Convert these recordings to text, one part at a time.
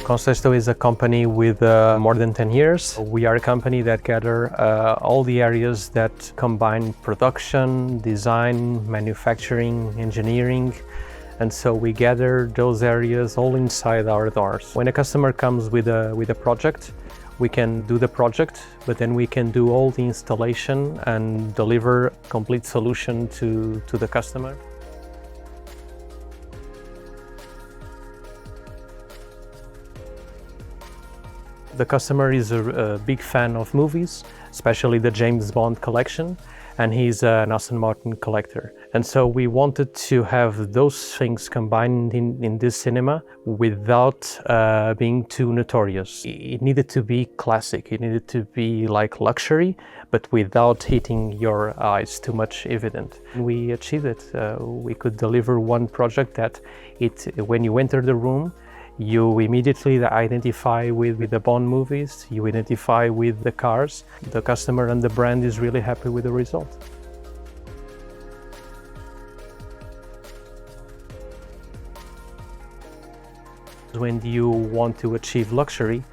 Consexto is a company with more than 10 years. We are a company that gather all the areas that combine production, design, manufacturing, engineering. And so we gather those areas all inside our doors. When a customer comes with a project, we can do the project, but then we can do all the installation and deliver a complete solution to the customer. The customer is a big fan of movies, especially the James Bond collection, and he's an Aston Martin collector. And so we wanted to have those things combined in this cinema without being too notorious. It needed to be classic, it needed to be like luxury, but without hitting your eyes too much evident. We achieved it. We could deliver one project that when you enter the room, you immediately identify with the Bond movies, you identify with the cars. The customer and the brand is really happy with the result. When you want to achieve luxury,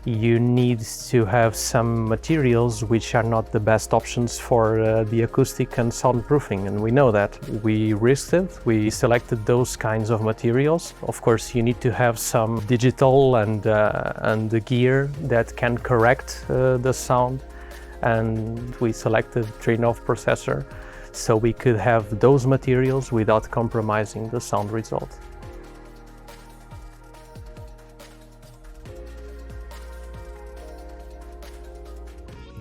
you need to have some materials which are not the best options for the acoustic and soundproofing, and we know that. We risked it, we selected those kinds of materials. Of course, you need to have some digital and the gear that can correct the sound, and we selected Trinnov processor so we could have those materials without compromising the sound result.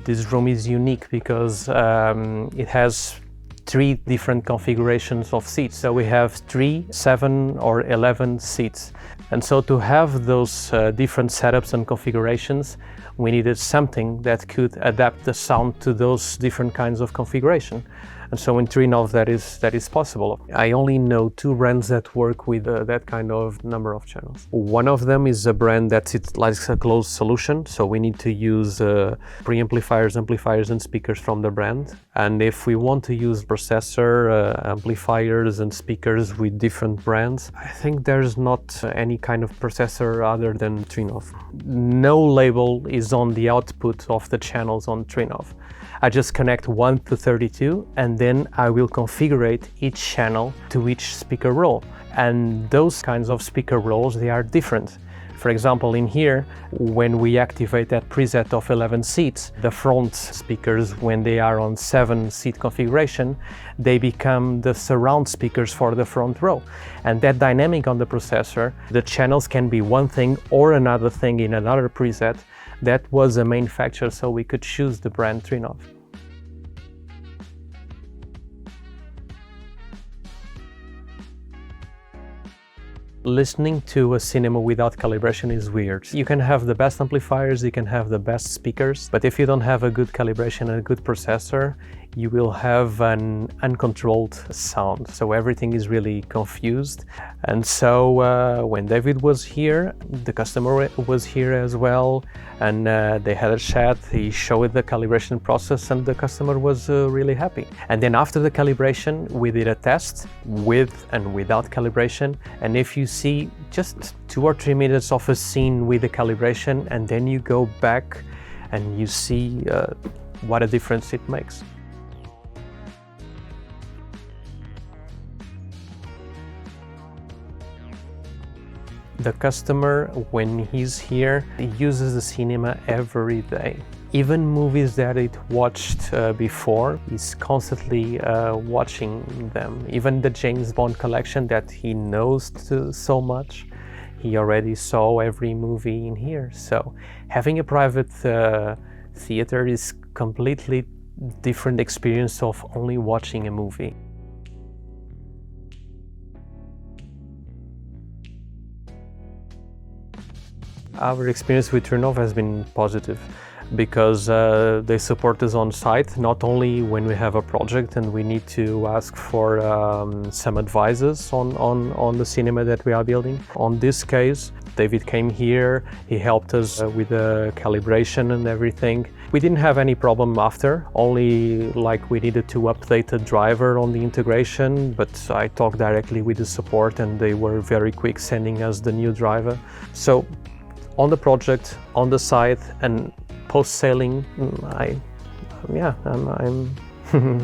This room is unique because it has 3 different configurations of seats. So we have 3, 7 or 11 seats. And so to have those different setups and configurations, we needed something that could adapt the sound to those different kinds of configuration. And so in Trinnov that is possible. I only know 2 brands that work with that kind of number of channels. One of them is a brand that it's like a closed solution, so we need to use preamplifiers, amplifiers and speakers from the brand. And if we want to use processor, amplifiers and speakers with different brands, I think there's not any kind of processor other than Trinnov. No label is on the output of the channels on Trinnov. I just connect 1 to 32 and then I will configure each channel to each speaker row. And those kinds of speaker rows, they are different. For example, in here, when we activate that preset of 11 seats, the front speakers, when they are on 7-seat configuration, they become the surround speakers for the front row. And that dynamic on the processor, the channels can be one thing or another thing in another preset. That was a main factor, so we could choose the brand Trinnov. Listening to a cinema without calibration is weird. You can have the best amplifiers, you can have the best speakers, but if you don't have a good calibration and a good processor, you will have an uncontrolled sound. So everything is really confused. And so when David was here, the customer was here as well, and they had a chat. He showed the calibration process and the customer was really happy. And then after the calibration, we did a test with and without calibration. And if you see just 2 or 3 minutes of a scene with the calibration, and then you go back and you see what a difference it makes. The customer, when he's here, uses the cinema every day. Even movies that it watched before, he's constantly watching them. Even the James Bond collection that he knows so much, he already saw every movie in here. So having a private theater is completely different experience of only watching a movie. Our experience with Trinnov has been positive because they support us on site, not only when we have a project and we need to ask for some advices on the cinema that we are building. On this case, David came here, he helped us with the calibration and everything. We didn't have any problem after, only like we needed to update the driver on the integration, but I talked directly with the support and they were very quick sending us the new driver. So on the project, on the site, and post-sailing, I'm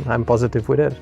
I'm positive with it.